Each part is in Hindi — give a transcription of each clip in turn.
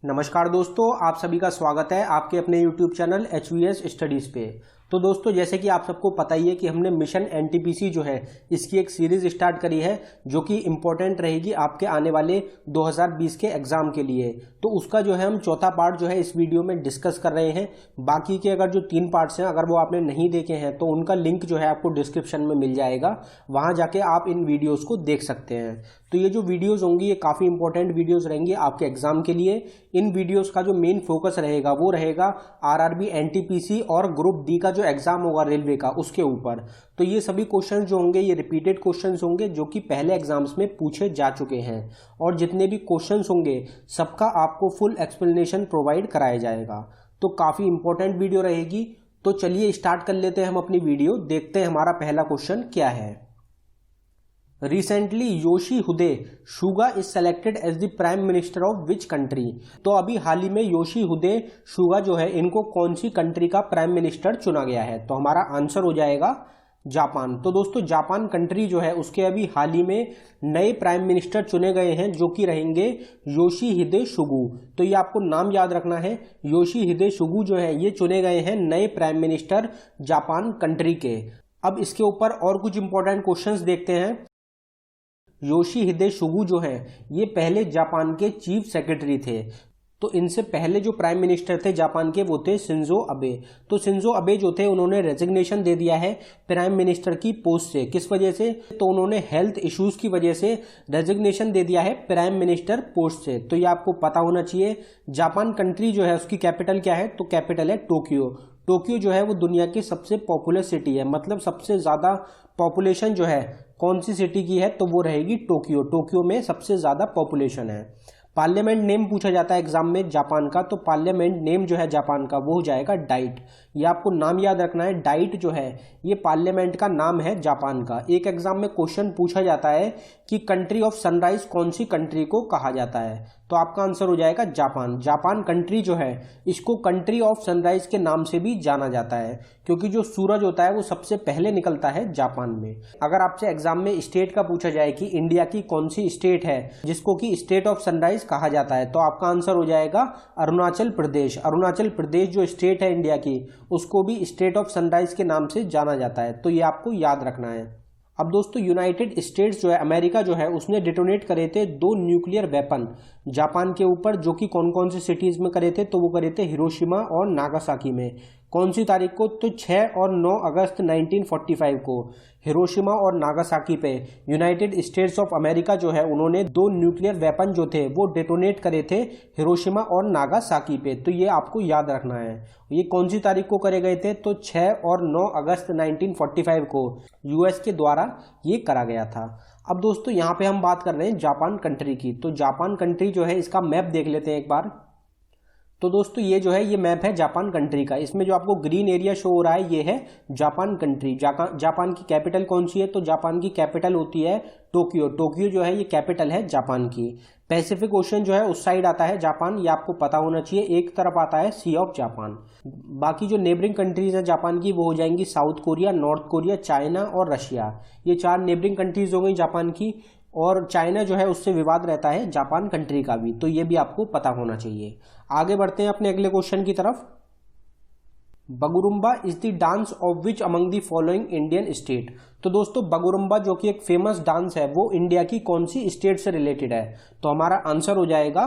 नमस्कार दोस्तों, आप सभी का स्वागत है आपके अपने YouTube चैनल HVS स्टडीज़ पे। तो दोस्तों, जैसे कि आप सबको पता ही है कि हमने मिशन एनटीपीसी जो है इसकी एक सीरीज स्टार्ट करी है जो कि इम्पोर्टेंट रहेगी आपके आने वाले 2020 के एग्जाम के लिए। तो उसका जो है हम चौथा पार्ट जो है इस वीडियो में डिस्कस कर रहे हैं। बाकी के अगर जो 3 पार्ट्स हैं अगर वो आपने नहीं देखे हैं तो उनका लिंक जो है आपको डिस्क्रिप्शन में मिल जाएगा, वहाँ जाके आप इन वीडियोज़ को देख सकते हैं। तो ये जो वीडियोज़ होंगी ये काफ़ी इंपॉर्टेंट वीडियोज़ रहेंगी आपके एग्जाम के लिए। इन वीडियोज़ का जो मेन फोकस रहेगा वो रहेगा आरआरबी, एनटीपीसी और ग्रुप डी का जो एग्जाम होगा रेलवे का उसके ऊपर। तो ये सभी क्वेश्चंस जो होंगे ये रिपीटेड क्वेश्चंस होंगे जो कि पहले एग्जाम्स में पूछे जा चुके हैं, और जितने भी क्वेश्चंस होंगे सबका आपको फुल एक्सप्लेनेशन प्रोवाइड कराया जाएगा। तो काफ़ी इंपॉर्टेंट वीडियो रहेगी। तो चलिए स्टार्ट कर लेते हैं हम अपनी वीडियो। देखते हैं हमारा पहला क्वेश्चन क्या है। Recently Yoshihide Suga is selected as the prime minister of which country. तो अभी हाल ही में योशीहिदे सुगा जो है इनको कौन सी कंट्री का प्राइम मिनिस्टर चुना गया है। तो हमारा आंसर हो जाएगा जापान। तो दोस्तों, जापान कंट्री जो है उसके अभी हाल ही में नए प्राइम मिनिस्टर चुने गए हैं जो कि रहेंगे योशीहिदे सुगु। तो ये आपको नाम याद रखना है, योशीहिदे सुगु जो है ये चुने गए हैं नए प्राइम मिनिस्टर जापान कंट्री के। अब इसके ऊपर और कुछ इंपॉर्टेंट क्वेश्चंस देखते हैं। योशीहिदे सुगु जो है ये पहले जापान के चीफ सेक्रेटरी थे। तो इनसे पहले जो प्राइम मिनिस्टर थे जापान के वो थे शिंजो अबे। तो शिंजो अबे जो थे उन्होंने रेजिग्नेशन दे दिया है प्राइम मिनिस्टर की पोस्ट से। किस वजह से? तो उन्होंने हेल्थ इश्यूज की वजह से रेजिग्नेशन दे दिया है प्राइम मिनिस्टर पोस्ट से। तो ये आपको पता होना चाहिए। जापान कंट्री जो है उसकी कैपिटल क्या है? तो कैपिटल है टोक्यो। टोक्यो जो है वो दुनिया की सबसे पॉपुलर सिटी है, मतलब सबसे ज़्यादा पॉपुलेशन जो है कौन सी सिटी की है? तो वो रहेगी टोक्यो। टोक्यो में सबसे ज़्यादा पॉपुलेशन है। पार्लियामेंट नेम पूछा जाता है एग्जाम में जापान का, तो पार्लियामेंट नेम जो है जापान का वो हो जाएगा डाइट। ये आपको नाम याद रखना है। डाइट जो है ये पार्लियामेंट का नाम है जापान का। एक एग्जाम में क्वेश्चन पूछा जाता है कि कंट्री ऑफ सनराइज कौन सी कंट्री को कहा जाता है, तो आपका आंसर हो जाएगा जापान। जापान कंट्री जो है इसको कंट्री ऑफ सनराइज के नाम से भी जाना जाता है क्योंकि जो सूरज होता है वो सबसे पहले निकलता है जापान में। अगर आपसे एग्जाम में स्टेट का पूछा जाए कि इंडिया की कौन सी स्टेट है जिसको कि स्टेट ऑफ सनराइज कहा जाता है, तो आपका आंसर हो जाएगा अरुणाचल प्रदेश। अरुणाचल प्रदेश जो स्टेट है इंडिया की उसको भी स्टेट ऑफ सनराइज के नाम से जाना जाता है। तो ये आपको याद रखना है। अब दोस्तों, यूनाइटेड स्टेट्स जो है अमेरिका जो है उसने डिटोनेट करे थे 2 न्यूक्लियर वेपन जापान के ऊपर, जो कि कौन कौन से सिटीज में करे थे? तो वो करे थे हिरोशिमा और नागासाकी में। कौन सी तारीख को? तो 6 और 9 अगस्त 1945 को हिरोशिमा और नागासाकी पे यूनाइटेड स्टेट्स ऑफ अमेरिका जो है उन्होंने 2 न्यूक्लियर वेपन जो थे वो डेटोनेट करे थे हिरोशिमा और नागासाकी पे। तो ये आपको याद रखना है। ये कौन सी तारीख को करे गए थे? तो 6 और 9 अगस्त 1945 को यूएस के द्वारा ये करा गया था। अब दोस्तों, यहाँ पे हम बात कर रहे हैं जापान कंट्री की। तो जापान कंट्री जो है इसका मैप देख लेते हैं एक बार। तो दोस्तों, ये जो है ये मैप है जापान कंट्री का। इसमें जो आपको ग्रीन एरिया शो हो रहा है ये है जापान कंट्री। जापान की कैपिटल कौन सी है? तो जापान की कैपिटल होती है टोक्यो। टोक्यो जो है ये कैपिटल है जापान की। पैसिफिक ओशन जो है उस साइड आता है जापान, ये आपको पता होना चाहिए। एक तरफ आता है सी ऑफ जापान। बाकी जो नेबरिंग कंट्रीज हैं जापान की वो हो जाएंगी south Korea, north Korea, China और रशिया। ये 4 नेबरिंग कंट्रीज हो गई जापान की। और चाइना जो है उससे विवाद रहता है जापान कंट्री का भी, तो ये भी आपको पता होना चाहिए। आगे बढ़ते हैं अपने अगले क्वेश्चन की तरफ। Bagurumba is the dance of which among the following Indian state. तो दोस्तों, बगुरुम्बा जो कि एक फेमस डांस है वो इंडिया की कौन सी स्टेट से रिलेटेड है? तो हमारा आंसर हो जाएगा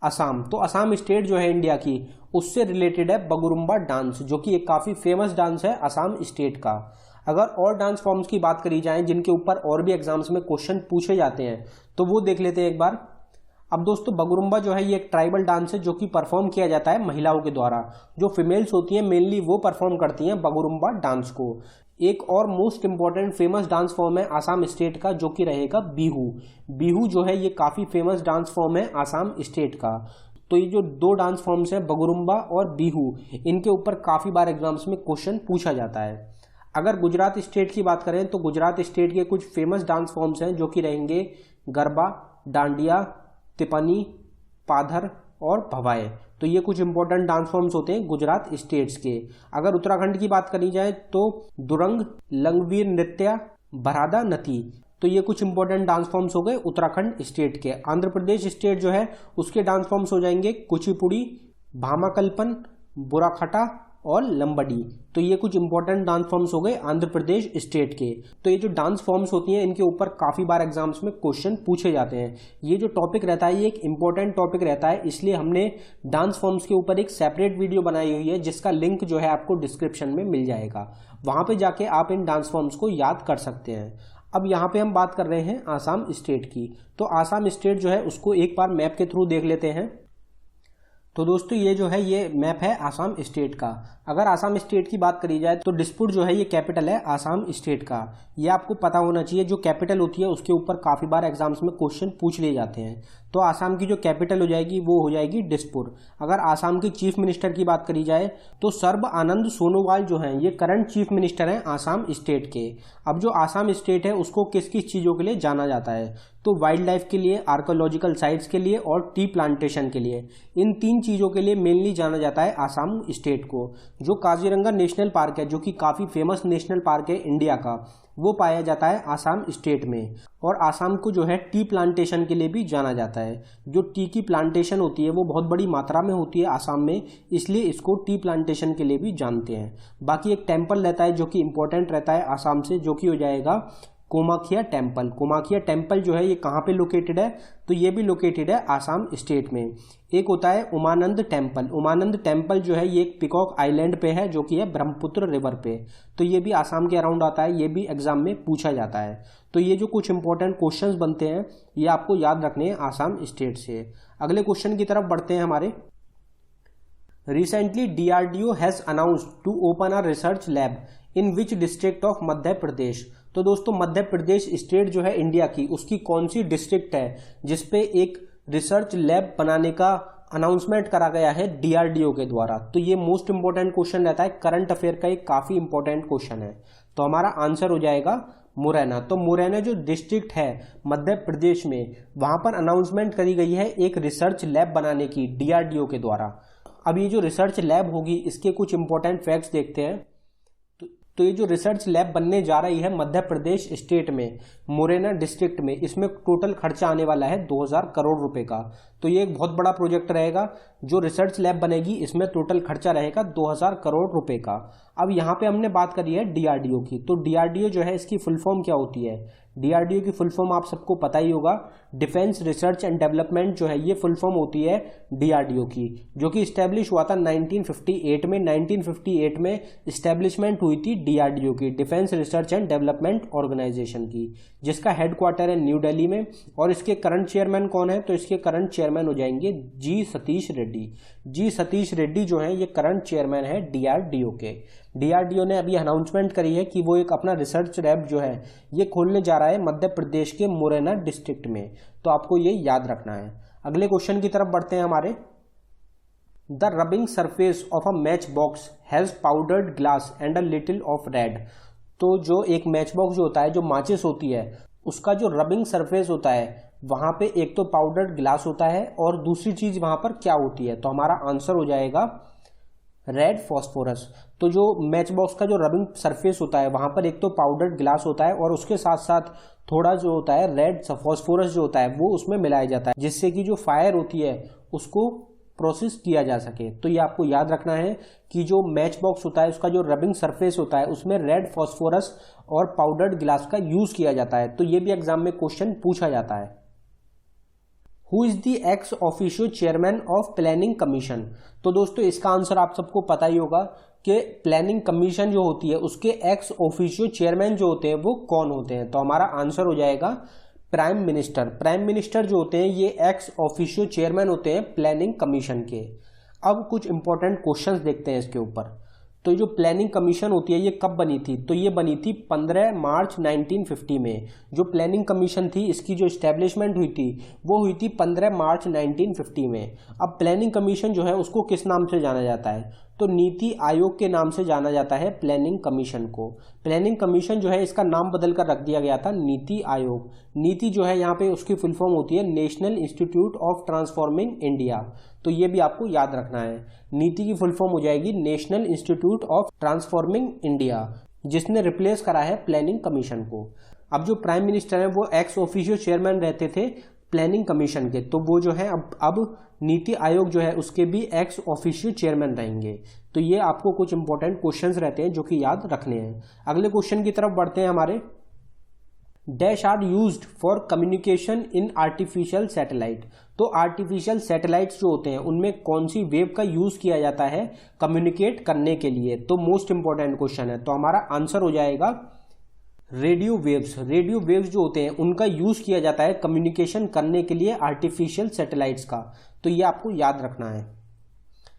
असम। तो असम स्टेट जो है इंडिया की उससे रिलेटेड है बगुरुम्बा डांस, जो कि एक काफी फेमस डांस है असम स्टेट का। अगर और डांस फॉर्म्स की बात करी जाए जिनके ऊपर और भी एग्जाम्स में क्वेश्चन पूछे जाते हैं तो वो देख लेते हैं एक बार। अब दोस्तों, बगुरुम्बा जो है ये एक ट्राइबल डांस है जो कि परफॉर्म किया जाता है महिलाओं के द्वारा। जो फीमेल्स होती हैं मेनली वो परफॉर्म करती हैं बगुरुम्बा डांस को। एक और most important famous dance form है आसाम स्टेट का जो कि रहेगा बिहू। बिहू जो है ये काफी फेमस डांस फॉर्म है आसाम स्टेट का। तो ये जो 2 डांस फॉर्म्स हैं बगुरुम्बा और बिहू, इनके ऊपर काफी बार एग्जाम्स में क्वेश्चन पूछा जाता है। अगर गुजरात स्टेट की बात करें तो गुजरात स्टेट के कुछ फेमस डांस फॉर्म्स हैं जो कि रहेंगे गरबा, डांडिया, तिपनी, पाधर और भवाए। तो ये कुछ इंपॉर्टेंट डांस फॉर्म्स होते हैं गुजरात स्टेट्स के। अगर उत्तराखंड की बात करी जाए तो दुरंग, लंगवीर नृत्य, भरादा नती। तो ये कुछ इंपॉर्टेंट डांस फॉर्म्स हो गए उत्तराखंड स्टेट के। आंध्र प्रदेश स्टेट जो है उसके डांस फॉर्म्स हो जाएंगे कुचिपुड़ी, भामाकल्पन, बुराखटा और लंबडी। तो ये कुछ इंपॉर्टेंट डांस फॉर्म्स हो गए आंध्र प्रदेश स्टेट के। तो ये जो डांस फॉर्म्स होती हैं इनके ऊपर काफी बार एग्जाम्स में क्वेश्चन पूछे जाते हैं। ये जो टॉपिक रहता है ये एक इंपॉर्टेंट टॉपिक रहता है, इसलिए हमने डांस फॉर्म्स के ऊपर एक सेपरेट वीडियो बनाई हुई है जिसका लिंक जो है आपको डिस्क्रिप्शन में मिल जाएगा। वहां पे जाके आप इन डांस फॉर्म्स को याद कर सकते हैं। अब यहाँ पे हम बात कर रहे हैं आसाम स्टेट की। तो आसाम स्टेट जो है उसको एक बार मैप के थ्रू देख लेते हैं। तो दोस्तों ये जो है ये मैप है आसाम स्टेट का। अगर आसाम स्टेट की बात करी जाए तो दिसपुर जो है ये कैपिटल है आसाम स्टेट का। ये आपको पता होना चाहिए, जो कैपिटल होती है उसके ऊपर काफी बार एग्जाम्स में क्वेश्चन पूछ लिए जाते हैं। तो आसाम की जो कैपिटल हो जाएगी वो हो जाएगी दिसपुर। अगर आसाम के चीफ मिनिस्टर की बात करी जाए तो सर्बानंद सोनोवाल जो हैं ये करंट चीफ मिनिस्टर हैं आसाम स्टेट के। अब जो आसाम स्टेट है उसको किस किस चीज़ों के लिए जाना जाता है, तो वाइल्ड लाइफ के लिए, आर्कोलॉजिकल साइट्स के लिए और टी प्लांटेशन के लिए। इन 3 चीज़ों के लिए मेनली जाना जाता है आसाम स्टेट को। जो काजीरंगा नेशनल पार्क है जो कि काफ़ी फेमस नेशनल पार्क है इंडिया का, वो पाया जाता है आसाम स्टेट में। और आसाम को जो है टी प्लांटेशन के लिए भी जाना जाता है। जो टी की प्लांटेशन होती है वो बहुत बड़ी मात्रा में होती है आसाम में, इसलिए इसको टी प्लांटेशन के लिए भी जानते हैं। बाकी एक टेम्पल रहता है जो कि इंपॉर्टेंट रहता है आसाम से, जो कि हो जाएगा कोमाखिया टेम्पल। कोमाखिया टेम्पल जो है ये कहाँ पे लोकेटेड है, तो ये भी लोकेटेड है आसाम स्टेट में। एक होता है उमानंद टेम्पल। उमानंद टेम्पल जो है ये एक पिकॉक आइलैंड पे है जो कि है ब्रह्मपुत्र रिवर पे। तो ये भी आसाम के अराउंड आता है, ये भी एग्जाम में पूछा जाता है। तो ये जो कुछ इंपॉर्टेंट क्वेश्चंस बनते हैं ये आपको याद रखने हैं आसाम स्टेट से। अगले क्वेश्चन की तरफ बढ़ते हैं हमारे। Recently DRDO has announced to open a research lab in which district of Madhya Pradesh. तो दोस्तों मध्य प्रदेश स्टेट जो है इंडिया की, उसकी कौन सी डिस्ट्रिक्ट है जिसपे एक रिसर्च लैब बनाने का अनाउंसमेंट करा गया है DRDO के द्वारा। तो ये मोस्ट इंपॉर्टेंट क्वेश्चन रहता है, करंट अफेयर का एक काफी इंपॉर्टेंट क्वेश्चन है। तो हमारा आंसर हो जाएगा मुरैना। तो मुरैना जो डिस्ट्रिक्ट है मध्य प्रदेश में, वहां पर अनाउंसमेंट करी गई है एक रिसर्च लैब बनाने की DRDO के द्वारा। अब ये जो रिसर्च लैब होगी इसके कुछ इंपॉर्टेंट फैक्ट्स देखते हैं। तो ये जो रिसर्च लैब बनने जा रही है मध्य प्रदेश स्टेट में मुरैना डिस्ट्रिक्ट में, इसमें टोटल खर्चा आने वाला है 2000 करोड़ रुपए का। तो ये एक बहुत बड़ा प्रोजेक्ट रहेगा। जो रिसर्च लैब बनेगी इसमें टोटल खर्चा रहेगा 2000 करोड़ रुपए का। अब यहाँ पे हमने बात करी है DRDO की। तो DRDO जो है इसकी फुल फॉर्म क्या होती है? DRDO की फुल फॉर्म आप सबको पता ही होगा, डिफेंस रिसर्च एंड डेवलपमेंट जो है ये फुल फॉर्म होती है DRDO की, जो कि स्टैब्लिश हुआ था 1958 में। 1958 में स्टैब्लिशमेंट हुई थी DRDO की, defence research and development organisation की, जिसका हेडक्वार्टर है न्यू दिल्ली में। और इसके करंट चेयरमैन कौन है? तो इसके करंट चेयरमैन हो जाएंगे G सतीश रेड्डी। G सतीश रेड्डी जो है ये करंट चेयरमैन है DRDO के। DRDO ने अभी अनाउंसमेंट करी है कि वो एक अपना रिसर्च लैब जो है ये खोलने जा रहा है मध्य प्रदेश के मुरैना डिस्ट्रिक्ट में। तो आपको ये याद रखना है। अगले क्वेश्चन की तरफ बढ़ते हैं हमारे। The rubbing surface of a match box has powdered glass and a little of red. तो जो एक मैच बॉक्स जो होता है, जो माचिस होती है, उसका जो रबिंग सरफेस होता है वहां पे एक तो पाउडर्ड ग्लास होता है और दूसरी चीज वहां पर क्या होती है? तो हमारा आंसर हो जाएगा रेड फॉस्फोरस। तो जो मैच बॉक्स का जो रबिंग सरफेस होता है वहां पर एक तो पाउडर्ड ग्लास होता है और उसके साथ साथ थोड़ा जो होता है रेड फॉस्फोरस जो होता है वो उसमें मिलाया जाता है, जिससे कि जो फायर होती है उसको प्रोसेस किया जा सके। तो ये आपको याद रखना है कि जो मैच बॉक्स होता है उसका जो रबिंग सरफेस होता है उसमें रेड फॉस्फोरस और पाउडर्ड ग्लास का यूज किया जाता है। तो ये भी एग्जाम में क्वेश्चन पूछा जाता है। Who is the ex officio chairman of planning commission? तो दोस्तों इसका आंसर आप सबको पता ही होगा कि प्लानिंग कमीशन जो होती है उसके एक्स ऑफिशियो चेयरमैन जो होते हैं वो कौन होते हैं? तो हमारा आंसर हो जाएगा प्राइम मिनिस्टर। प्राइम मिनिस्टर जो होते हैं ये एक्स ऑफिशियो चेयरमैन होते हैं प्लानिंग कमीशन के। अब कुछ इंपॉर्टेंट क्वेश्चंस देखते हैं इसके ऊपर। तो जो प्लानिंग कमीशन होती है ये कब बनी थी? तो ये बनी थी 15 मार्च 1950 में। जो प्लानिंग कमीशन थी इसकी जो इस्टेब्लिशमेंट हुई थी वो हुई थी 15 मार्च 1950 में। अब प्लानिंग कमीशन जो है उसको किस नाम से जाना जाता है? तो नीति आयोग के नाम से जाना जाता है प्लानिंग कमीशन को। प्लानिंग कमीशन जो है इसका नाम बदल कर रख दिया गया था नीति आयोग। नीति जो है यहाँ पे उसकी फुल फॉर्म होती है national institute of transforming India. तो ये भी आपको याद रखना है। नीति की फुल फॉर्म हो जाएगी national institute of transforming India, जिसने रिप्लेस करा है प्लानिंग कमीशन को। अब जो प्राइम मिनिस्टर हैं वो एक्स ऑफिशियो चेयरमैन रहते थे प्लानिंग कमीशन के, तो वो जो है अब नीति आयोग जो है उसके भी एक्स ऑफिशियो चेयरमैन रहेंगे। तो ये आपको कुछ इंपॉर्टेंट क्वेश्चंस रहते हैं जो कि याद रखने हैं। अगले क्वेश्चन की तरफ बढ़ते हैं हमारे। Dash are used for communication in artificial satellite. तो आर्टिफिशियल सैटेलाइट्स जो होते हैं उनमें कौन सी वेव का यूज किया जाता है कम्युनिकेट करने के लिए? तो मोस्ट इंपॉर्टेंट क्वेश्चन है, तो हमारा आंसर हो जाएगा रेडियो वेव्स। रेडियो वेव्स जो होते हैं उनका यूज किया जाता है कम्युनिकेशन करने के लिए आर्टिफिशियल सैटेलाइट्स का, तो ये आपको याद रखना है।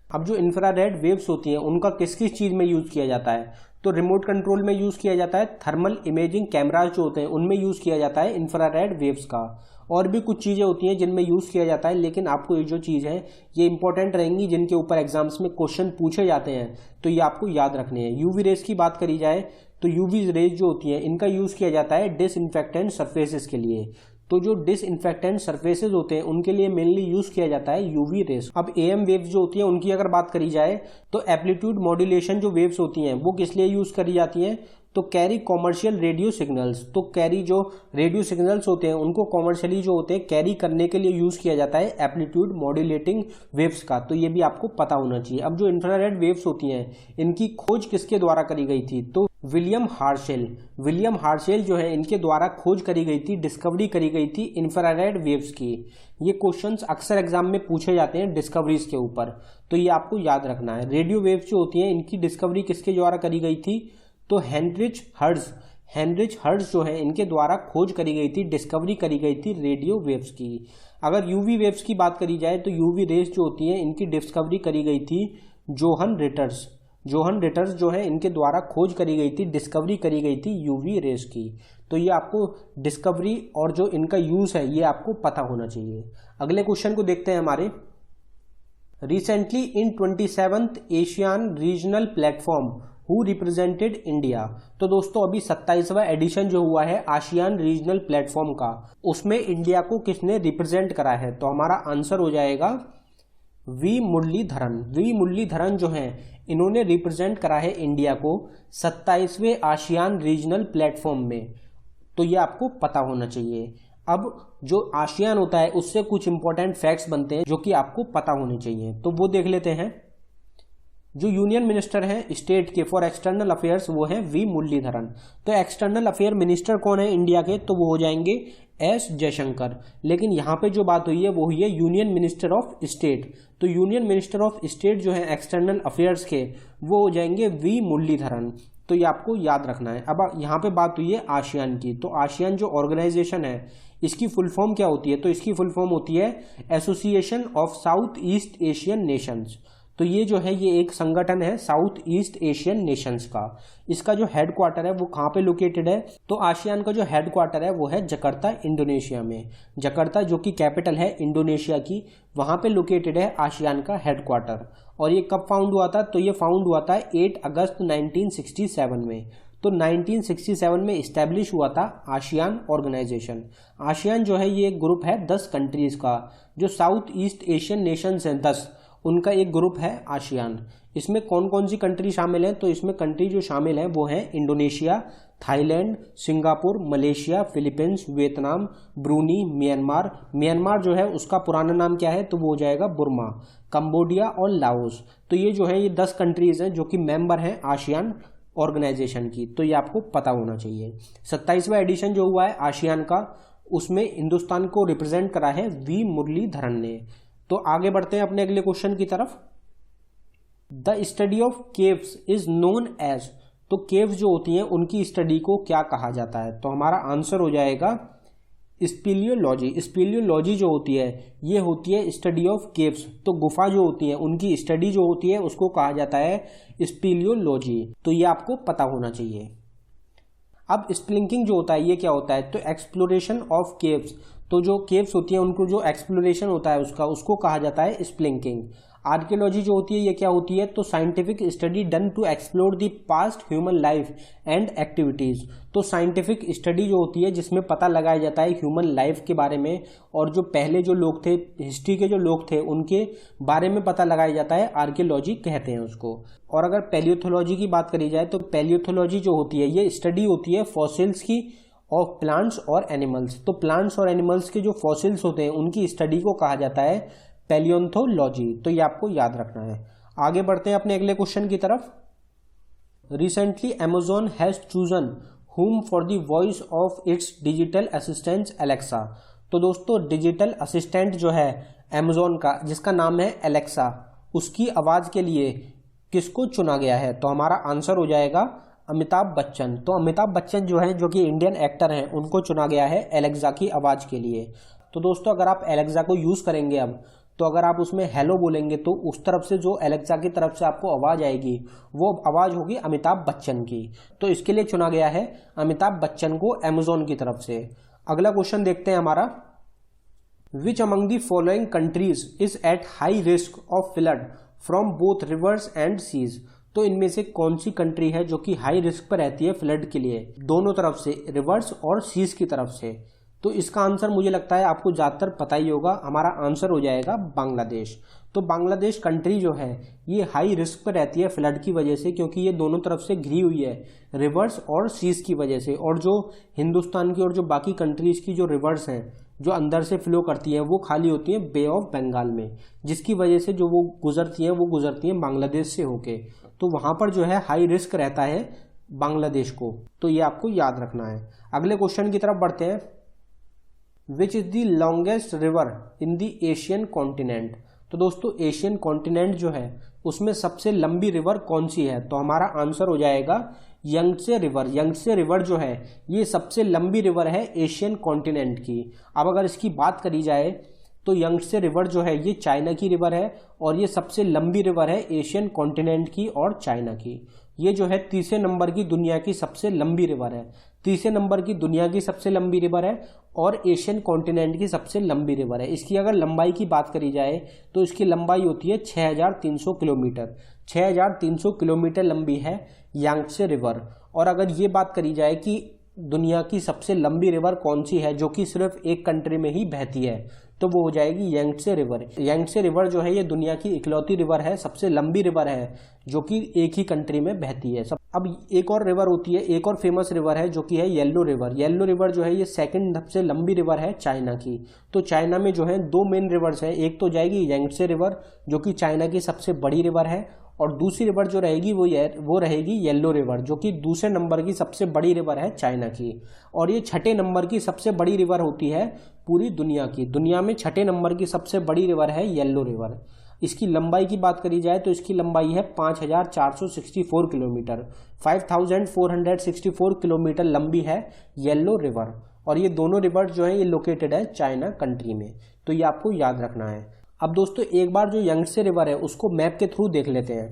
अब जो इंफ्रारेड वेव्स होती हैं उनका किस किस चीज में यूज किया जाता है? तो रिमोट कंट्रोल में यूज किया जाता है, थर्मल इमेजिंग कैमराज जो होते हैं उनमें यूज किया जाता है इंफ्रारेड वेव्स का, और भी कुछ चीजें होती हैं जिनमें यूज किया जाता है। लेकिन आपको ये जो चीज है ये इंपॉर्टेंट रहेंगी, जिनके ऊपर एग्जाम्स में क्वेश्चन पूछे जाते हैं, तो ये आपको याद रखने हैं। यूवी रेस की बात करी जाए तो यूवी रेज जो होती हैं इनका यूज किया जाता है डिसइंफेक्टेंट सरफेसेस के लिए। तो जो डिसइंफेक्टेंट सरफेसेस होते हैं उनके लिए मेनली यूज किया जाता है यूवी रेस। अब एएम वेव्स जो होती हैं उनकी अगर बात करी जाए तो एप्लीट्यूड मॉड्यूलेशन जो वेव्स होती हैं वो किस लिए यूज करी जाती हैं? तो कैरी कॉमर्शियल रेडियो सिग्नल्स। तो कैरी जो रेडियो सिग्नल्स होते हैं उनको कॉमर्शियली जो होते हैं कैरी करने के लिए यूज किया जाता है एप्लीट्यूड मॉड्यूलेटिंग वेव्स का, तो ये भी आपको पता होना चाहिए। अब जो इंफ्रारेड वेव्स होती हैं इनकी खोज किसके द्वारा करी गई थी? तो विलियम हार्शेल जो है इनके द्वारा खोज करी गई थी, डिस्कवरी करी गई थी इंफ्रारेड वेव्स की। ये क्वेश्चंस अक्सर एग्जाम में पूछे जाते हैं डिस्कवरीज के ऊपर, तो ये आपको याद रखना है। रेडियो वेव्स जो होती हैं इनकी डिस्कवरी किसके द्वारा करी गई थी? तो हेनरिच हर्ट्ज जो है इनके द्वारा खोज करी गई थी, डिस्कवरी करी गई थी रेडियो वेव्स की। अगर यूवी वेव्स की बात करी जाए तो यूवी रेस जो होती हैं इनकी डिस्कवरी करी गई थी जोहन रिटर्स जो है इनके द्वारा खोज करी गई थी, डिस्कवरी करी गई थी यूवी रेस की। तो ये आपको डिस्कवरी और जो इनका यूज है ये आपको पता होना चाहिए। अगले क्वेश्चन को देखते हैं हमारे। Recently in 27th Asian regional platform who represented India. तो दोस्तों अभी 27वां एडिशन जो हुआ है आसियान रीजनल प्लेटफॉर्म का, उसमें इंडिया को किसने रिप्रेजेंट करा है? तो हमारा आंसर हो जाएगा वी मुरलीधरन जो है इन्होंने रिप्रेजेंट करा है इंडिया को 27वें आसियान रीजनल प्लेटफॉर्म में, तो ये आपको पता होना चाहिए। अब जो आसियान होता है उससे कुछ इंपॉर्टेंट फैक्ट्स बनते हैं जो कि आपको पता होने चाहिए, तो वो देख लेते हैं। जो यूनियन मिनिस्टर हैं स्टेट के फॉर एक्सटर्नल अफेयर्स वो हैं वी मुरलीधरन। तो एक्सटर्नल अफेयर मिनिस्टर कौन है इंडिया के? तो वो हो जाएंगे एस जयशंकर। लेकिन यहाँ पे जो बात हुई है वो हुई है यूनियन मिनिस्टर ऑफ स्टेट। तो यूनियन मिनिस्टर ऑफ स्टेट जो है एक्सटर्नल अफेयर्स के वो हो जाएंगे वी मुरलीधरन, तो ये आपको याद रखना है। अब यहाँ पे बात हुई है आसियान की, तो आसियान जो ऑर्गेनाइजेशन है इसकी फुल फॉर्म क्या होती है? तो इसकी फुल फॉर्म होती है association of south east Asian Nations. तो ये जो है ये एक संगठन है साउथ ईस्ट एशियन नेशंस का। इसका जो हेडक्वार्टर है वो कहाँ पे लोकेटेड है? तो आसियान का जो हेडक्वार्टर है वो है जकार्ता इंडोनेशिया में। जकार्ता जो कि कैपिटल है इंडोनेशिया की, वहां पे लोकेटेड है आसियान का हेडक्वार्टर। और ये कब फाउंड हुआ था? तो ये फाउंड हुआ था 8 अगस्त 1967 में। तो 1967 में इस्टेब्लिश हुआ था आसियान ऑर्गेनाइजेशन। आसियान जो है ये एक ग्रुप है 10 कंट्रीज का, जो साउथ ईस्ट एशियन नेशंस हैं 10, उनका एक ग्रुप है आसियान। इसमें कौन कौन सी कंट्री शामिल है? तो इसमें कंट्री जो शामिल है वो है Indonesia, Thailand, Singapore, Malaysia, Philippines, Vietnam, Bruny, Myanmar जो है उसका पुराना नाम क्या है? तो वो हो जाएगा बुर्मा, कंबोडिया और लाओस। तो ये जो है ये 10 कंट्रीज हैं जो कि मेंबर हैं आसियान ऑर्गेनाइजेशन की, तो ये आपको पता होना चाहिए। 27वां एडिशन जो हुआ है आसियान का उसमें हिंदुस्तान को रिप्रेजेंट करा है वी मुरलीधरन ने। तो आगे बढ़ते हैं अपने अगले क्वेश्चन की तरफ। The study of caves is known as. तो केव्स जो होती हैं उनकी स्टडी को क्या कहा जाता है? तो हमारा आंसर हो जाएगा स्पीलियोलॉजी। स्पीलियोलॉजी जो होती है ये होती है स्टडी ऑफ केव्स। तो गुफा जो होती है उनकी स्टडी जो होती है उसको कहा जाता है स्पीलियोलॉजी, तो ये आपको पता होना चाहिए। अब स्प्लिंकिंग जो होता है ये क्या होता है? तो एक्सप्लोरेशन ऑफ केव्स। तो जो केव्स होती हैं उनको जो एक्सप्लोरेशन होता है उसको कहा जाता है स्प्लिंकिंग। आर्कियोलॉजी जो होती है ये क्या होती है? तो scientific study done to explore the past human life and activities. तो साइंटिफिक स्टडी जो होती है जिसमें पता लगाया जाता है ह्यूमन लाइफ के बारे में, और जो पहले जो लोग थे हिस्ट्री के जो लोग थे उनके बारे में पता लगाया जाता है, आर्कियोलॉजी कहते हैं उसको। और अगर पैलियोथोलॉजी की बात करी जाए तो पैलियोथोलॉजी जो होती है ये स्टडी होती है फॉसिल्स की ऑफ प्लांट्स और एनिमल्स। तो प्लांट्स और एनिमल्स के जो फॉसिल्स होते हैं उनकी स्टडी को कहा जाता है पैलियोंथोलॉजी। तो ये आपको याद रखना है। आगे बढ़ते हैं अपने अगले क्वेश्चन की तरफ। Recently Amazon has chosen whom for the voice of its digital assistant Alexa. तो दोस्तों डिजिटल असिस्टेंट जो है अमेजोन का, जिसका नाम है एलेक्सा, उसकी आवाज के लिए किसको चुना गया है? तो हमारा आंसर हो जाएगा अमिताभ बच्चन। तो अमिताभ बच्चन जो है, जो कि इंडियन एक्टर हैं, उनको चुना गया है एलेक्सा की आवाज के लिए। तो दोस्तों अगर आप एलेक्सा को यूज करेंगे अब, तो अगर आप उसमें हेलो बोलेंगे तो उस तरफ से जो एलेक्सा की तरफ से आपको आवाज आएगी वो आवाज होगी अमिताभ बच्चन की। तो इसके लिए चुना गया है अमिताभ बच्चन को अमेजोन की तरफ से। अगला क्वेश्चन देखते हैं हमारा। Which among the following countries is at high risk of flood from both rivers and seas. तो इनमें से कौन सी कंट्री है जो कि हाई रिस्क पर रहती है फ्लड के लिए, दोनों तरफ से, रिवर्स और सीज की तरफ से? तो इसका आंसर मुझे लगता है आपको ज़्यादातर पता ही होगा। हमारा आंसर हो जाएगा बांग्लादेश। तो बांग्लादेश कंट्री जो है ये हाई रिस्क पर रहती है फ्लड की वजह से, क्योंकि ये दोनों तरफ से घिरी हुई है रिवर्स और सीज की वजह से। और जो हिंदुस्तान की और जो बाकी कंट्रीज की जो रिवर्स हैं जो अंदर से फ्लो करती हैं वो खाली होती हैं बे ऑफ बंगाल में, जिसकी वजह से जो वो गुजरती हैं बांग्लादेश से होके। तो वहाँ पर जो है हाई रिस्क रहता है बांग्लादेश को। तो ये आपको याद रखना है। अगले क्वेश्चन की तरफ बढ़ते हैं। Which is the longest river in the Asian continent. तो दोस्तों एशियन कॉन्टिनेंट जो है उसमें सबसे लंबी रिवर कौन सी है? तो हमारा आंसर हो जाएगा यंगत्से रिवर। यंगत्से रिवर जो है ये सबसे लंबी रिवर है एशियन कॉन्टिनेंट की। अब अगर इसकी बात करी जाए तो यंगत्से रिवर जो है ये चाइना की रिवर है और ये सबसे लंबी रिवर है एशियन कॉन्टिनेंट की और चाइना की। ये जो है तीसरे नंबर की दुनिया की सबसे लंबी रिवर है। तीसरे नंबर की दुनिया की सबसे लंबी रिवर है और एशियन कॉन्टिनेंट की सबसे लंबी रिवर है। इसकी अगर लंबाई की बात करी जाए तो इसकी लंबाई होती है 6300 किलोमीटर। 6300 किलोमीटर लंबी है यांगत्से रिवर। और अगर ये बात करी जाए कि दुनिया की सबसे लंबी रिवर कौन सी है जो कि सिर्फ एक कंट्री में ही बहती है, तो वो हो जाएगी यंगत्से रिवर। यंगत्से रिवर जो है ये दुनिया की इकलौती रिवर है, सबसे लंबी रिवर है जो कि एक ही कंट्री में बहती है। अब एक और रिवर होती है, एक और फेमस रिवर है जो कि है येलो रिवर। येलो रिवर जो है ये सेकंड सबसे लंबी रिवर है चाइना की। तो चाइना में जो है दो मेन रिवर्स है, एक तो जाएगी यंगत्से रिवर जो कि चाइना की सबसे बड़ी रिवर है, और दूसरी रिवर जो रहेगी वो रहेगी येलो रिवर जो कि दूसरे नंबर की सबसे बड़ी रिवर है चाइना की। और ये छठे नंबर की सबसे बड़ी रिवर होती है पूरी दुनिया की। दुनिया में छठे नंबर की सबसे बड़ी रिवर है येलो रिवर। इसकी लंबाई की बात करी जाए तो इसकी लंबाई है 5464 किलोमीटर। 5464 किलोमीटर लंबी है येलो रिवर। और ये दोनों रिवर जो है ये लोकेटेड है चाइना कंट्री में। तो ये आपको याद रखना है। अब दोस्तों एक बार जो यंगत्से रिवर है उसको मैप के थ्रू देख लेते हैं।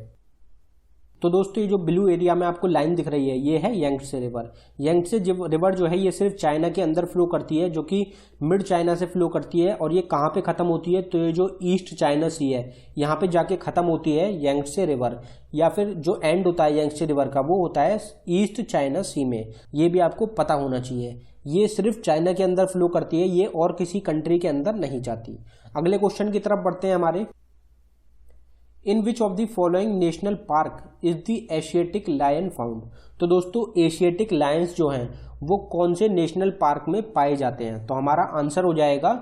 तो दोस्तों ये जो ब्लू एरिया में आपको लाइन दिख रही है ये है यंगत्से रिवर। यंगत्से रिवर जो है ये सिर्फ चाइना के अंदर फ्लो करती है, जो कि मिड चाइना से फ्लो करती है। और ये कहाँ पे खत्म होती है? तो ये जो ईस्ट चाइना सी है यहाँ पे जाके खत्म होती है यंगत्से रिवर, या फिर जो एंड होता है यंगत्से रिवर का वो होता है ईस्ट चाइना सी में। ये भी आपको पता होना चाहिए। ये सिर्फ चाइना के अंदर फ्लो करती है, ये और किसी कंट्री के अंदर नहीं जाती। अगले क्वेश्चन की तरफ बढ़ते हैं हमारे। In which of the following national park is the Asiatic lion found. तो दोस्तों एशियाटिक लायंस जो हैं वो कौन से नेशनल पार्क में पाए जाते हैं? तो हमारा आंसर हो जाएगा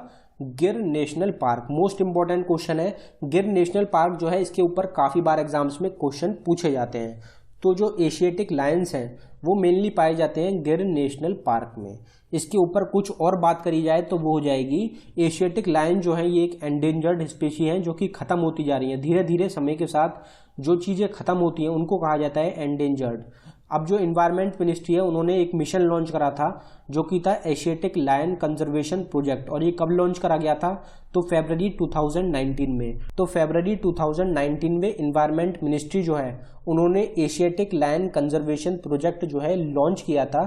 गिर national park. Most important question है। गिर नेशनल पार्क जो है इसके ऊपर काफी बार एग्जाम्स में क्वेश्चन पूछे जाते हैं। तो जो एशियाटिक लायंस हैं वो मेनली पाए जाते हैं गिर नेशनल पार्क में। इसके ऊपर कुछ और बात करी जाए तो वो हो जाएगी एशियाटिक लायन जो है ये एक एंडेंजर्ड स्पीशी है जो कि खत्म होती जा रही है। धीरे धीरे समय के साथ जो चीज़ें खत्म होती हैं उनको कहा जाता है एंडेंजर्ड। अब जो इन्वायरमेंट मिनिस्ट्री है उन्होंने एक मिशन लॉन्च करा था जो कि था एशियाटिक लायन कंजर्वेशन प्रोजेक्ट। और ये कब लॉन्च करा गया था? तो फरवरी 2019 में। तो फरवरी 2019 में इन्वायरमेंट मिनिस्ट्री जो है उन्होंने एशियाटिक लायन कंजर्वेशन प्रोजेक्ट जो है लॉन्च किया था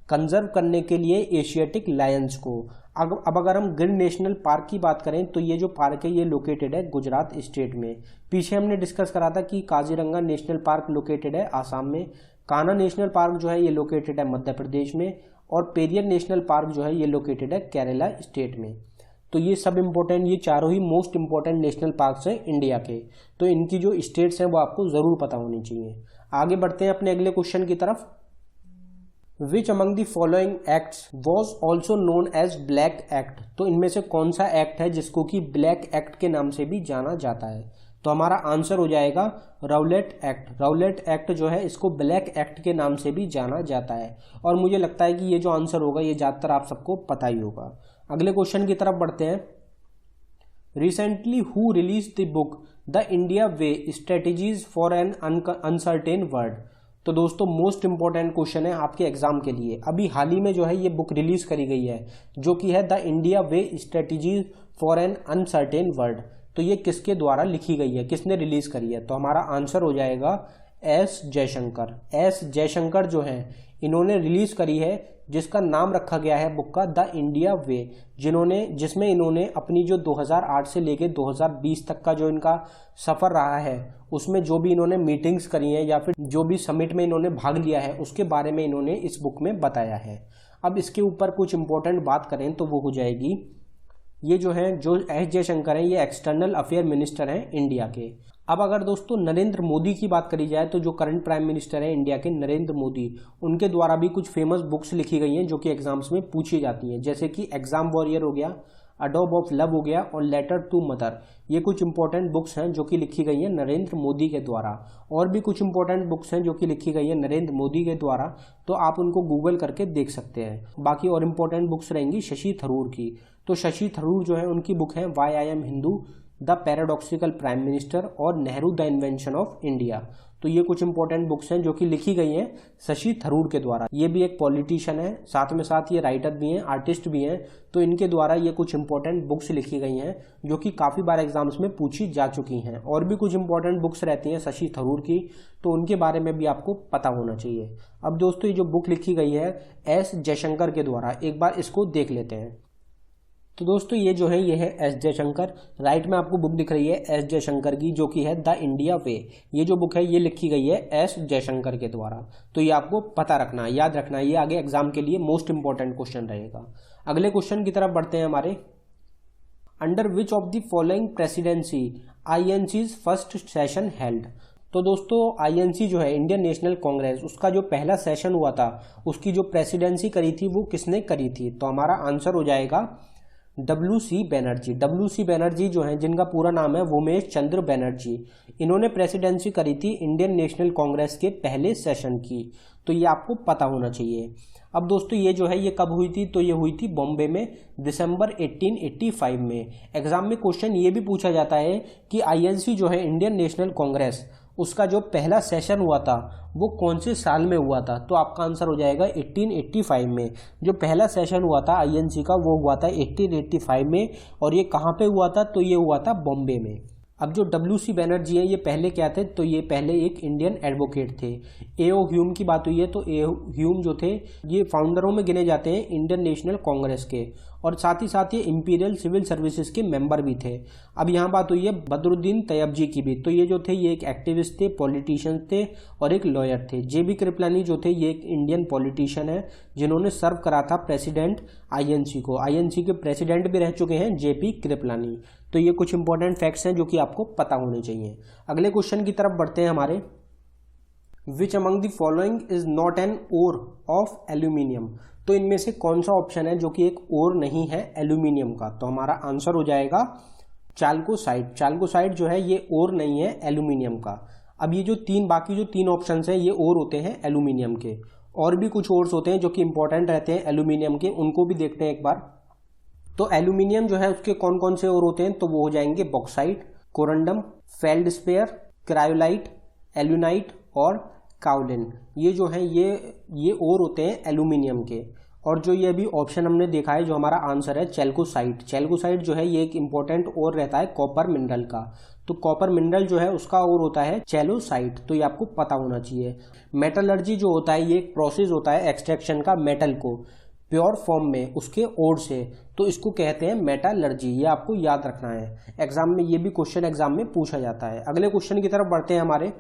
कंजर्व करने के लिए एशियाटिक लायंस को। अब अगर हम गिर नेशनल पार्क की बात करें तो ये जो पार्क है ये लोकेटेड है गुजरात स्टेट में। पीछे हमने डिस्कस करा था कि काजीरंगा नेशनल पार्क लोकेटेड है आसाम में, कान्हा नेशनल पार्क जो है ये लोकेटेड है मध्य प्रदेश में, और पेरियर नेशनल पार्क जो है ये लोकेटेड है केरला स्टेट में। तो ये सब इम्पोर्टेंट, ये चारों ही मोस्ट इंपॉर्टेंट नेशनल पार्क्स हैं इंडिया के। तो इनकी जो स्टेट्स हैं वो आपको जरूर पता होनी चाहिए। आगे बढ़ते हैं अपने अगले क्वेश्चन की तरफ। Which among the following acts was also known as black act, तो इनमें से कौन सा एक्ट है जिसको कि ब्लैक एक्ट के नाम से भी जाना जाता है? तो हमारा आंसर हो जाएगा राउलेट एक्ट। राउलेट एक्ट जो है इसको ब्लैक एक्ट के नाम से भी जाना जाता है, और मुझे लगता है कि ये जो आंसर होगा ये ज़्यादातर आप सबको पता ही होगा। अगले क्वेश्चन की तरफ बढ़ते हैं। Recently who release the book the India way strategies for an uncertain world, तो दोस्तों मोस्ट इंपॉर्टेंट क्वेश्चन है आपके एग्जाम के लिए। अभी हाल ही में जो है ये बुक रिलीज करी गई है जो कि है the India way strategies for an uncertain world. तो ये किसके द्वारा लिखी गई है, किसने रिलीज करी है? तो हमारा आंसर हो जाएगा एस जयशंकर। एस जयशंकर जो है इन्होंने रिलीज करी है, जिसका नाम रखा गया है बुक का द इंडिया वे, जिसमें इन्होंने अपनी जो 2008 से लेके 2020 तक का जो इनका सफर रहा है उसमें जो भी इन्होंने मीटिंग्स करी हैं या फिर जो भी समिट में इन्होंने भाग लिया है उसके बारे में इन्होंने इस बुक में बताया है। अब इसके ऊपर कुछ इंपॉर्टेंट बात करें तो वो हो जाएगी, ये जो है जो एस जयशंकर हैं ये एक्सटर्नल अफेयर मिनिस्टर हैं इंडिया के। अब अगर दोस्तों नरेंद्र मोदी की बात करी जाए तो जो करंट प्राइम मिनिस्टर हैं इंडिया के नरेंद्र मोदी, उनके द्वारा भी कुछ फेमस बुक्स लिखी गई हैं जो कि एग्जाम्स में पूछी जाती हैं, जैसे कि एग्जाम वॉरियर हो गया, अडोब ऑफ लव हो गया और लेटर टू मदर। ये कुछ इंपॉर्टेंट बुक्स हैं जो कि लिखी गई हैं नरेंद्र मोदी के द्वारा। और भी कुछ इंपॉर्टेंट बुक्स हैं जो कि लिखी गई हैं नरेंद्र मोदी के द्वारा, तो आप उनको गूगल करके देख सकते हैं। बाकी और इंपॉर्टेंट बुक्स रहेंगी शशि थरूर की। तो शशि थरूर जो है उनकी बुक है why I am Hindu, the paradoxical prime minister और Nehru the invention of India. तो ये कुछ इंपॉर्टेंट बुक्स हैं जो कि लिखी गई हैं शशि थरूर के द्वारा। ये भी एक पॉलिटिशियन है, साथ में साथ ये राइटर भी हैं, आर्टिस्ट भी हैं, तो इनके द्वारा ये कुछ इंपॉर्टेंट बुक्स लिखी गई हैं जो कि काफ़ी बार एग्जाम्स में पूछी जा चुकी हैं। और भी कुछ इंपॉर्टेंट बुक्स रहती हैं शशि थरूर की, तो उनके बारे में भी आपको पता होना चाहिए। अब दोस्तों ये जो बुक लिखी गई है एस जयशंकर के द्वारा, एक बार इसको देख लेते हैं। तो दोस्तों ये जो है ये है एस जयशंकर। राइट में आपको बुक दिख रही है एस जयशंकर की जो कि है द इंडिया वे। ये जो बुक है ये लिखी गई है एस जयशंकर के द्वारा। तो ये आपको पता रखना है, याद रखना है, ये आगे एग्जाम के लिए मोस्ट इंपॉर्टेंट क्वेश्चन रहेगा। अगले क्वेश्चन की तरफ बढ़ते हैं हमारे। Under which of the following presidency INC's first session held, तो दोस्तों आईएनसी जो है इंडियन नेशनल कांग्रेस, उसका जो पहला सेशन हुआ था उसकी जो प्रेसिडेंसी करी थी वो किसने करी थी? तो हमारा आंसर हो जाएगा WC बैनर्जी। WC बैनर्जी जो है जिनका पूरा नाम है वोमेश चंद्र बैनर्जी, इन्होंने प्रेसिडेंसी करी थी इंडियन नेशनल कांग्रेस के पहले सेशन की। तो ये आपको पता होना चाहिए। अब दोस्तों ये जो है ये कब हुई थी? तो ये हुई थी बॉम्बे में दिसंबर 1885 में। एग्जाम में क्वेश्चन ये भी पूछा जाता है कि आईएनसी जो है इंडियन नेशनल कांग्रेस, उसका जो पहला सेशन हुआ था वो कौन से साल में हुआ था? तो आपका आंसर हो जाएगा 1885 में। जो पहला सेशन हुआ था आईएनसी का वो हुआ था 1885 में। और ये कहाँ पे हुआ था? तो ये हुआ था बॉम्बे में। अब जो WC बैनर्जी हैं ये पहले क्या थे? तो ये पहले एक इंडियन एडवोकेट थे। A.O. ह्यूम की बात हुई है तो A.O. ह्यूम जो थे ये फाउंडरों में गिने जाते हैं इंडियन नेशनल कांग्रेस के, और साथ ही साथ ये इंपीरियल सिविल सर्विसेज के मेंबर भी थे। अब यहाँ बात हुई है बदरुद्दीन तैयबजी की भी। तो ये जो थे ये एक एक्टिविस्ट थे, पॉलिटिशियन थे और एक लॉयर थे। JB कृपलानी जो थे ये एक इंडियन पॉलिटिशियन है जिन्होंने सर्व करा था प्रेसिडेंट आईएनसी को। आईएनसी के प्रेसिडेंट भी रह चुके हैं JP कृपलानी। तो ये कुछ इंपॉर्टेंट फैक्ट्स हैं जो कि आपको पता होने चाहिए। अगले क्वेश्चन की तरफ बढ़ते हैं हमारे। Which among the following is not an ore of aluminium, तो इनमें से कौन सा ऑप्शन है जो कि एक ओर नहीं है एल्यूमिनियम का? तो हमारा आंसर हो जाएगा चाल्कोसाइट। चाल्कोसाइट जो है ये ओर नहीं है एल्यूमिनियम का। अब ये जो बाकी जो तीन ऑप्शन हैं ये ओर होते हैं एल्यूमिनियम के। और भी कुछ ओर्स होते हैं जो कि इंपॉर्टेंट रहते हैं एल्यूमिनियम के, उनको भी देखते हैं एक बार। तो एल्यूमिनियम जो है उसके कौन कौन से ओर होते हैं? तो वो हो जाएंगे बॉक्साइट, कोरंडम, फेल्डस्पेयर, क्रायोलाइट, एल्यूनाइट और काउलिन। ये जो है ये ओर होते हैं एल्यूमिनियम के। और जो ये अभी ऑप्शन हमने देखा है जो हमारा आंसर है चैल्कोसाइट। चैल्कोसाइट जो है ये एक इंपॉर्टेंट ओर रहता है कॉपर मिनरल का। तो कॉपर मिनरल जो है उसका ओर होता है चैलोसाइट। तो ये आपको पता होना चाहिए। मेटलर्जी जो होता है ये एक प्रोसेस होता है एक्सट्रैक्शन का मेटल को प्योर फॉर्म में उसके ओर से, तो इसको कहते हैं मेटालर्जी। ये आपको याद रखना है, एग्जाम में ये भी क्वेश्चन एग्जाम में पूछा जाता है। अगले क्वेश्चन की तरफ बढ़ते हैं हमारे।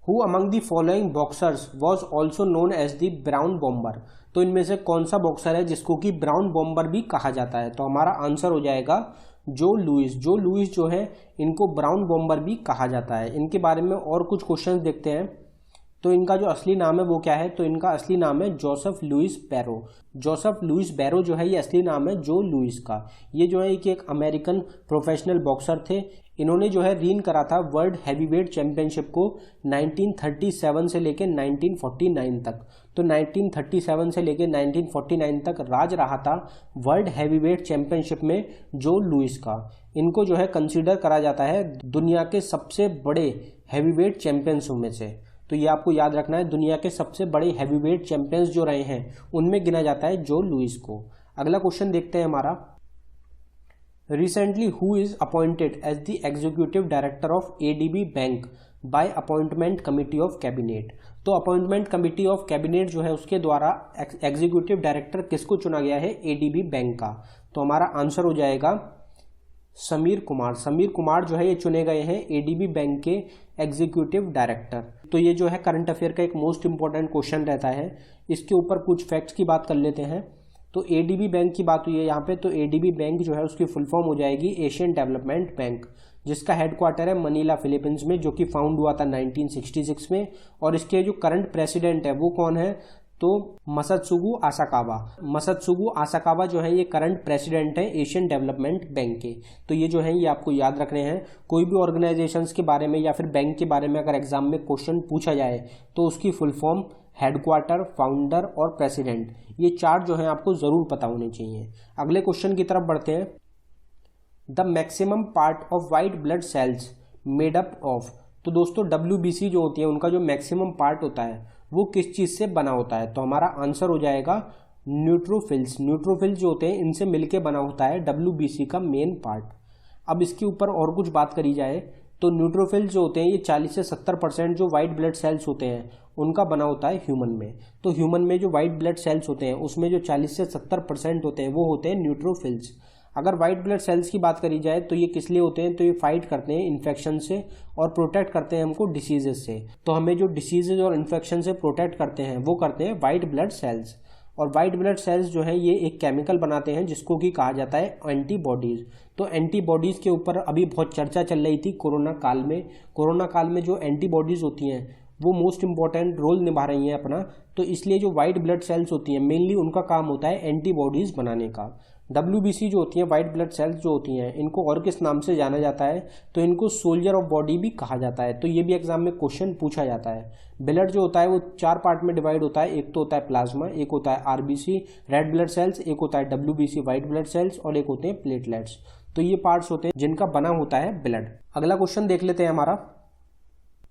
Who among the following boxers was also known as the brown bomber, तो इनमें से कौन सा बॉक्सर है जिसको कि ब्राउन बॉम्बर भी कहा जाता है? तो हमारा आंसर हो जाएगा जो लुइस। जो लुइस जो है इनको ब्राउन बॉम्बर भी कहा जाता है। इनके बारे में और कुछ क्वेश्चन देखते हैं तो इनका जो असली नाम है वो क्या है, तो इनका असली नाम है जोसेफ लुइस बैरो। जोसेफ लुइस बैरो जो है ये असली नाम है जो लुइस का। ये जो है कि एक अमेरिकन प्रोफेशनल बॉक्सर थे। इन्होंने जो है रीन करा था वर्ल्ड हैवीवेट चैंपियनशिप को 1937 से लेकर 1949 तक। तो 1937 से लेकर 1949 तक राज रहा था वर्ल्ड हैवीवेट चैंपियनशिप में जो लुइस का। इनको जो है कंसीडर करा जाता है दुनिया के सबसे बड़े हैवीवेट चैंपियंस में से। तो ये आपको याद रखना है, दुनिया के सबसे बड़े हैवीवेट चैंपियंस जो रहे हैं उनमें गिना जाता है जो लुइस को। अगला क्वेश्चन देखते हैं हमारा, recently who is appointed as the executive director of ADB bank by appointment committee of cabinet. तो अपॉइंटमेंट कमिटी ऑफ कैबिनेट जो है उसके द्वारा एग्जीक्यूटिव डायरेक्टर किसको चुना गया है, एडीबी बैंक का। तो हमारा आंसर हो जाएगा समीर कुमार। समीर कुमार जो है ये चुने गए हैं एडीबी बैंक के एग्जीक्यूटिव डायरेक्टर। तो ये जो है करंट अफेयर का एक मोस्ट इंपॉर्टेंट क्वेश्चन रहता है। इसके ऊपर कुछ फैक्ट्स की बात कर लेते हैं। तो एडीबी बैंक की बात हुई है यहाँ पे, तो एडीबी बैंक जो है उसकी फुल फॉर्म हो जाएगी एशियन डेवलपमेंट बैंक, जिसका हेडक्वार्टर है मनीला फिलीपींस में, जो कि फाउंड हुआ था 1966 में। और इसके जो करंट प्रेसिडेंट है वो कौन है, तो मसत्सुगु आसाकावा। मसत्सुगु आसाकावा जो है ये करंट प्रेसिडेंट है एशियन डेवलपमेंट बैंक के। तो ये जो है ये आपको याद रखने हैं। कोई भी ऑर्गेनाइजेशंस के बारे में या फिर बैंक के बारे में अगर एग्जाम में क्वेश्चन पूछा जाए तो उसकी फुल फॉर्म, हेडक्वार्टर, फाउंडर और प्रेसिडेंट, ये चार जो है आपको जरूर पता होने चाहिए। अगले क्वेश्चन की तरफ बढ़ते हैं। The maximum part of white blood cells made up of. तो दोस्तों WBC जो होती है उनका जो मैक्सिमम पार्ट होता है वो किस चीज से बना होता है, तो हमारा आंसर हो जाएगा न्यूट्रोफिल्स। न्यूट्रोफिल्स जो होते हैं इनसे मिलके बना होता है WBC का मेन पार्ट। अब इसके ऊपर और कुछ बात करी जाए तो न्यूट्रोफिल्स जो होते हैं ये 40 से 70% जो वाइट ब्लड सेल्स होते हैं उनका बना होता है ह्यूमन में। तो ह्यूमन में जो वाइट ब्लड सेल्स होते हैं उसमें जो 40 से 70% होते हैं वो होते हैं न्यूट्रोफिल्स। अगर वाइट ब्लड सेल्स की बात करी जाए तो ये किस लिए होते हैं, तो ये फाइट करते हैं इन्फेक्शन से और प्रोटेक्ट करते हैं हमको डिसीजेस से। तो हमें जो डिसीजेज और इन्फेक्शन से प्रोटेक्ट करते हैं वो करते हैं वाइट ब्लड सेल्स। और वाइट ब्लड सेल्स जो है ये एक केमिकल बनाते हैं जिसको कि कहा जाता है एंटीबॉडीज। तो एंटीबॉडीज के ऊपर अभी बहुत चर्चा चल रही थी कोरोना काल में। कोरोना काल में जो एंटीबॉडीज होती हैं वो मोस्ट इंपॉर्टेंट रोल निभा रही हैं अपना। तो इसलिए जो वाइट ब्लड सेल्स होती हैं मेनली उनका काम होता है एंटीबॉडीज बनाने का। WBC जो होती है वाइट ब्लड सेल्स जो होती हैं इनको और किस नाम से जाना जाता है, तो इनको सोल्जर ऑफ बॉडी भी कहा जाता है। तो ये भी एग्जाम में क्वेश्चन पूछा जाता है। ब्लड जो होता है वो 4 पार्ट में डिवाइड होता है। एक तो होता है प्लाज्मा, एक होता है RBC रेड ब्लड सेल्स, एक होता है WBC वाइट ब्लड सेल्स और एक होते हैं प्लेटलेट्स। तो ये पार्ट्स होते हैं जिनका बना होता है ब्लड। अगला क्वेश्चन देख लेते हैं हमारा,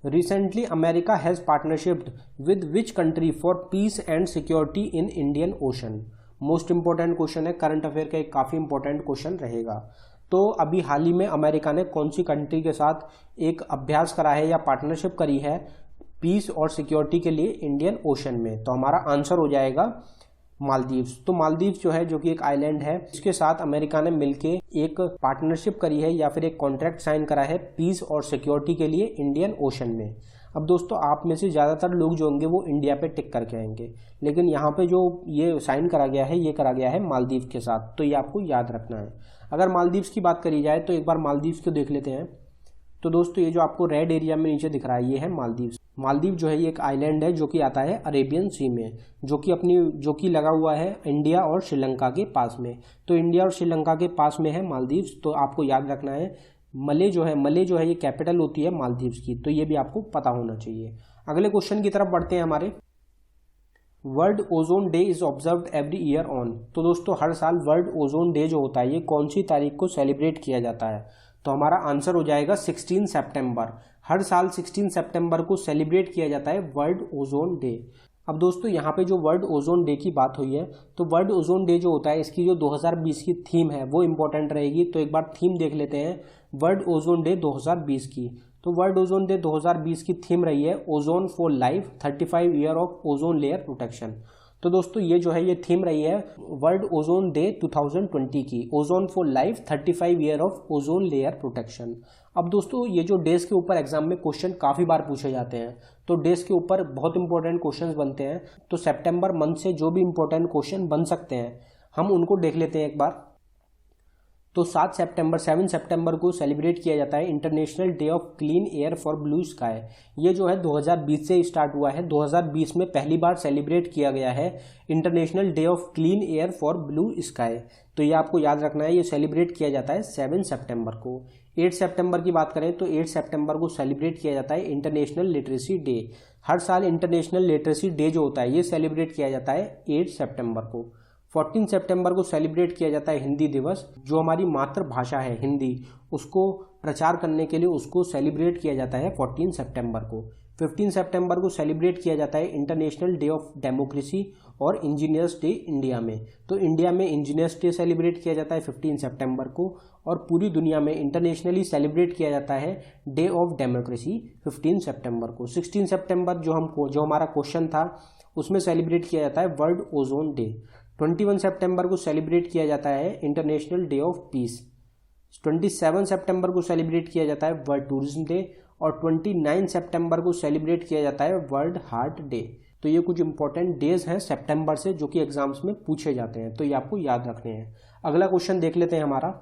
recently America has partnership with which country for piece and security in Indian ocean. Most important question है, करंट अफेयर का एक काफी इंपॉर्टेंट क्वेश्चन रहेगा। तो अभी हाल ही में अमेरिका ने कौन सी कंट्री के साथ एक अभ्यास करा है या पार्टनरशिप करी है पीस और सिक्योरिटी के लिए इंडियन ओशन में, तो हमारा आंसर हो जाएगा मालदीव्स। तो मालदीव्स जो है जो कि एक आइलैंड है, इसके साथ अमेरिका ने मिलके एक पार्टनरशिप करी है या फिर एक कॉन्ट्रैक्ट साइन करा है पीस और सिक्योरिटी के लिए इंडियन ओशन में। अब दोस्तों आप में से ज़्यादातर लोग जो होंगे वो इंडिया पे टिक करके आएंगे, लेकिन यहाँ पे जो ये साइन करा गया है ये करा गया है मालदीव के साथ। तो ये आपको याद रखना है। अगर मालदीव्स की बात करी जाए तो एक बार मालदीव्स को देख लेते हैं। तो दोस्तों ये जो आपको रेड एरिया में नीचे दिख रहा है ये है मालदीव्स। मालदीव जो है ये एक आइलैंड है जो कि आता है अरेबियन सी में, जो कि लगा हुआ है इंडिया और श्रीलंका के पास में। तो इंडिया और श्रीलंका के पास में है मालदीव्स। तो आपको याद रखना है मले जो है ये कैपिटल होती है मालदीव्स की। तो ये भी आपको पता होना चाहिए। अगले क्वेश्चन की तरफ बढ़ते हैं हमारे, world ozone day is observed every year on. तो दोस्तों हर साल वर्ल्ड ओजोन डे जो होता है ये कौन सी तारीख को सेलिब्रेट किया जाता है, तो हमारा आंसर हो जाएगा 16 सितंबर। हर साल 16 सितंबर को सेलिब्रेट किया जाता है वर्ल्ड ओजोन डे। अब दोस्तों यहाँ पे जो वर्ल्ड ओजोन डे की बात हुई है, तो वर्ल्ड ओजोन डे जो होता है इसकी जो 2020 की थीम है वो इंपॉर्टेंट रहेगी। तो एक बार थीम देख लेते हैं वर्ल्ड ओजोन डे 2020 की। तो वर्ल्ड ओजोन डे 2020 की थीम रही है ozone for life 35 year of ozone layer protection. तो दोस्तों ये जो है ये थीम रही है वर्ल्ड ओजोन डे 2020 की, ozone for life 35 year of ozone layer protection. अब दोस्तों ये जो डेज के ऊपर एग्जाम में क्वेश्चन काफ़ी बार पूछे जाते हैं, तो डेज के ऊपर बहुत इंपॉर्टेंट क्वेश्चंस बनते हैं। तो सितंबर मंथ से जो भी इंपॉर्टेंट क्वेश्चन बन सकते हैं हम उनको देख लेते हैं एक बार। तो 7 सितंबर को सेलिब्रेट किया जाता है international day of clean air for blue sky. ये जो है 2020 से स्टार्ट हुआ है, 2020 में पहली बार सेलिब्रेट किया गया है international day of clean air for blue sky. तो ये आपको याद रखना है, ये सेलिब्रेट किया जाता है 7 सितंबर को। 8 सितंबर की बात करें तो 8 सितंबर को सेलिब्रेट किया जाता है इंटरनेशनल लिटरेसी डे। हर साल इंटरनेशनल लिटरेसी डे जो होता है ये सेलिब्रेट किया जाता है 8 सितंबर को। 14 सितंबर को सेलिब्रेट किया जाता है हिंदी दिवस। जो हमारी मातृभाषा है हिंदी, उसको प्रचार करने के लिए उसको सेलिब्रेट किया जाता है 14 सितंबर को। 15 सितंबर को सेलिब्रेट किया जाता है इंटरनेशनल डे ऑफ डेमोक्रेसी और इंजीनियर्स डे इंडिया में। तो इंडिया में इंजीनियर्स डे सेलिब्रेट किया जाता है 15 सितंबर को, और पूरी दुनिया में इंटरनेशनली सेलिब्रेट किया जाता है डे ऑफ डेमोक्रेसी 15 सितंबर को। 16 सितंबर जो हमारा क्वेश्चन था उसमें सेलिब्रेट किया जाता है वर्ल्ड ओजोन डे। 21 सितंबर को सेलिब्रेट किया जाता है इंटरनेशनल डे ऑफ पीस। 27 सितंबर को सेलिब्रेट किया जाता है वर्ल्ड टूरिज्म डे, और 29 सितंबर को सेलिब्रेट किया जाता है वर्ल्ड हार्ट डे। तो ये कुछ इंपॉर्टेंट डेज हैं सितंबर से जो कि एग्जाम्स में पूछे जाते हैं, तो ये आपको याद रखने हैं। अगला क्वेश्चन देख लेते हैं हमारा,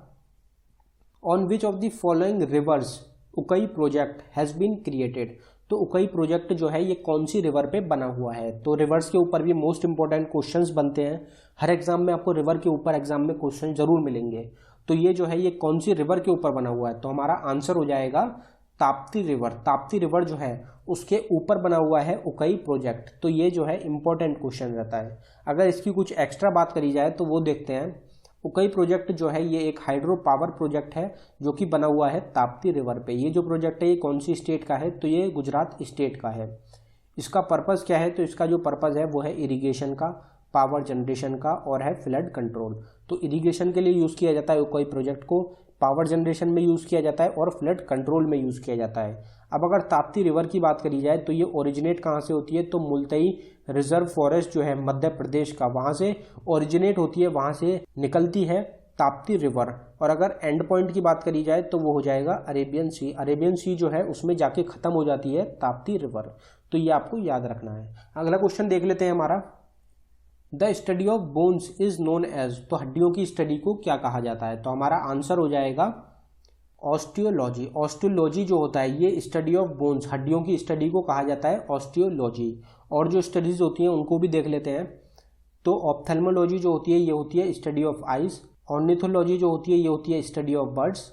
on which of the following rivers Ukai project has been created. तो उकई प्रोजेक्ट जो है ये कौन सी रिवर पे बना हुआ है। तो रिवर्स के ऊपर भी मोस्ट इंपॉर्टेंट क्वेश्चंस बनते हैं, हर एग्जाम में आपको रिवर के ऊपर एग्जाम में क्वेश्चन जरूर मिलेंगे। तो ये जो है ये कौन सी रिवर के ऊपर बना हुआ है, तो हमारा आंसर हो जाएगा ताप्ती रिवर। ताप्ती रिवर जो है उसके ऊपर बना हुआ है उकई प्रोजेक्ट। तो ये जो है इंपॉर्टेंट क्वेश्चन रहता है। अगर इसकी कुछ एक्स्ट्रा बात करी जाए तो वो देखते हैं। उकई प्रोजेक्ट जो है ये एक हाइड्रो पावर प्रोजेक्ट है जो कि बना हुआ है ताप्ती रिवर पे। ये जो प्रोजेक्ट है ये कौन सी स्टेट का है, तो ये गुजरात स्टेट का है। इसका पर्पस क्या है, तो इसका जो पर्पस है वो है इरिगेशन का, पावर जनरेशन का और है फ्लड कंट्रोल। तो इरिगेशन के लिए यूज़ किया जाता है उकई प्रोजेक्ट को, पावर जनरेशन में यूज़ किया जाता है और फ्लड कंट्रोल में यूज़ किया जाता है। अब अगर ताप्ती रिवर की बात करी जाए तो ये ओरिजिनेट कहाँ से होती है, तो मुल्तई रिजर्व फॉरेस्ट जो है मध्य प्रदेश का, वहाँ से ओरिजिनेट होती है, वहाँ से निकलती है ताप्ती रिवर। और अगर एंड पॉइंट की बात करी जाए तो वो हो जाएगा अरेबियन सी। अरेबियन सी जो है उसमें जाके ख़त्म हो जाती है ताप्ती रिवर। तो ये आपको याद रखना है। अगला क्वेश्चन देख लेते हैं हमारा, the study of bones is known as. तो हड्डियों की स्टडी को क्या कहा जाता है, तो हमारा आंसर हो जाएगा ऑस्टियोलॉजी। ऑस्टियोलॉजी जो होता है ये स्टडी ऑफ बोन्स, हड्डियों की स्टडी को कहा जाता है ऑस्टियोलॉजी। और जो स्टडीज होती हैं उनको भी देख लेते हैं। तो ऑप्थेल्मोलॉजी जो होती है ये होती है स्टडी ऑफ आइज। ऑर्निथोलॉजी जो होती है ये होती है स्टडी ऑफ बर्ड्स।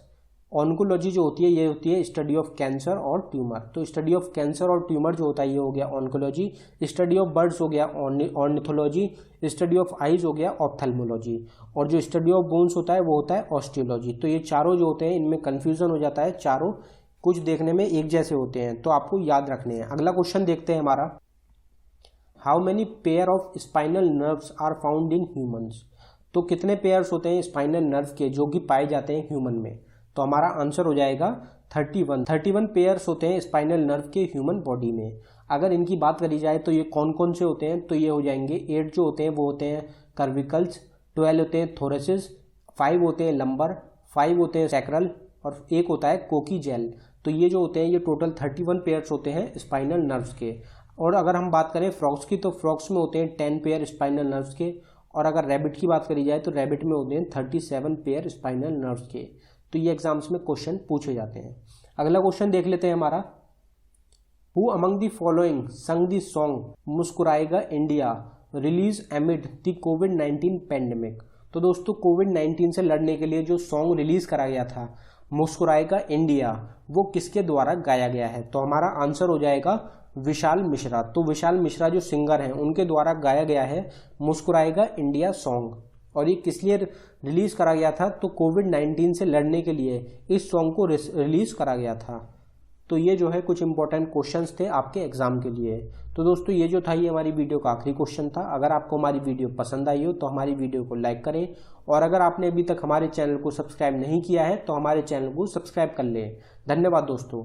ऑन्कोलॉजी जो होती है ये होती है स्टडी ऑफ कैंसर और ट्यूमर। तो स्टडी ऑफ कैंसर और ट्यूमर जो होता है ये हो गया ऑन्कोलॉजी। स्टडी ऑफ बर्ड्स हो गया ऑर्निथोलॉजी। स्टडी ऑफ आइज हो गया ऑप्थेल्मोलॉजी। और जो स्टडी ऑफ बोन्स होता है वो होता है ऑस्टियोलॉजी। तो ये चारों जो होते हैं इनमें कन्फ्यूजन हो जाता है, चारों कुछ देखने में एक जैसे होते हैं, तो आपको याद रखने हैं। अगला क्वेश्चन देखते हैं हमारा, how many pair of spinal nerves are found in humans. तो कितने पेयर्स होते हैं स्पाइनल नर्व के जो कि पाए जाते हैं ह्यूमन में, तो हमारा आंसर हो जाएगा 31 पेयर्स होते हैं स्पाइनल नर्व के ह्यूमन बॉडी में। अगर इनकी बात करी जाए तो ये कौन कौन से होते हैं, तो ये हो जाएंगे 8 जो होते हैं वो होते हैं कर्विकल्स, 12 होते हैं थोरेसिस, 5 होते हैं लंबर, 5 होते हैं सैक्रल और 1 होता है कोकीजेल। तो ये जो होते हैं ये टोटल 31 पेयर्स होते हैं स्पाइनल नर्व्स के। और अगर हम बात करें फ्रॉक्स की तो फ्रॉक्स में होते हैं 10 पेयर स्पाइनल नर्व्स के। और अगर रैबिट की बात करी जाए तो रैबिट में होते हैं 37 पेयर स्पाइनल नर्व्स के। तो ये एग्जाम्स में क्वेश्चन पूछे जाते हैं। अगला क्वेश्चन देख लेते हैं हमारा, who among the following sung the song Muskurayega India release amid the कोविड-19 पैंडेमिक। तो दोस्तों कोविड-19 से लड़ने के लिए जो सॉन्ग रिलीज करा गया था मुस्कुराएगा इंडिया, वो किसके द्वारा गाया गया है, तो हमारा आंसर हो जाएगा विशाल मिश्रा। तो विशाल मिश्रा जो सिंगर हैं उनके द्वारा गाया गया है मुस्कुराएगा इंडिया सॉन्ग। और ये किस लिए रिलीज करा गया था, तो कोविड-19 से लड़ने के लिए इस सॉन्ग को रिलीज करा गया था। तो ये जो है कुछ इंपॉर्टेंट क्वेश्चंस थे आपके एग्जाम के लिए। तो दोस्तों ये जो था ये हमारी वीडियो का आखिरी क्वेश्चन था। अगर आपको हमारी वीडियो पसंद आई हो तो हमारी वीडियो को लाइक करें, और अगर आपने अभी तक हमारे चैनल को सब्सक्राइब नहीं किया है तो हमारे चैनल को सब्सक्राइब कर लें। धन्यवाद दोस्तों।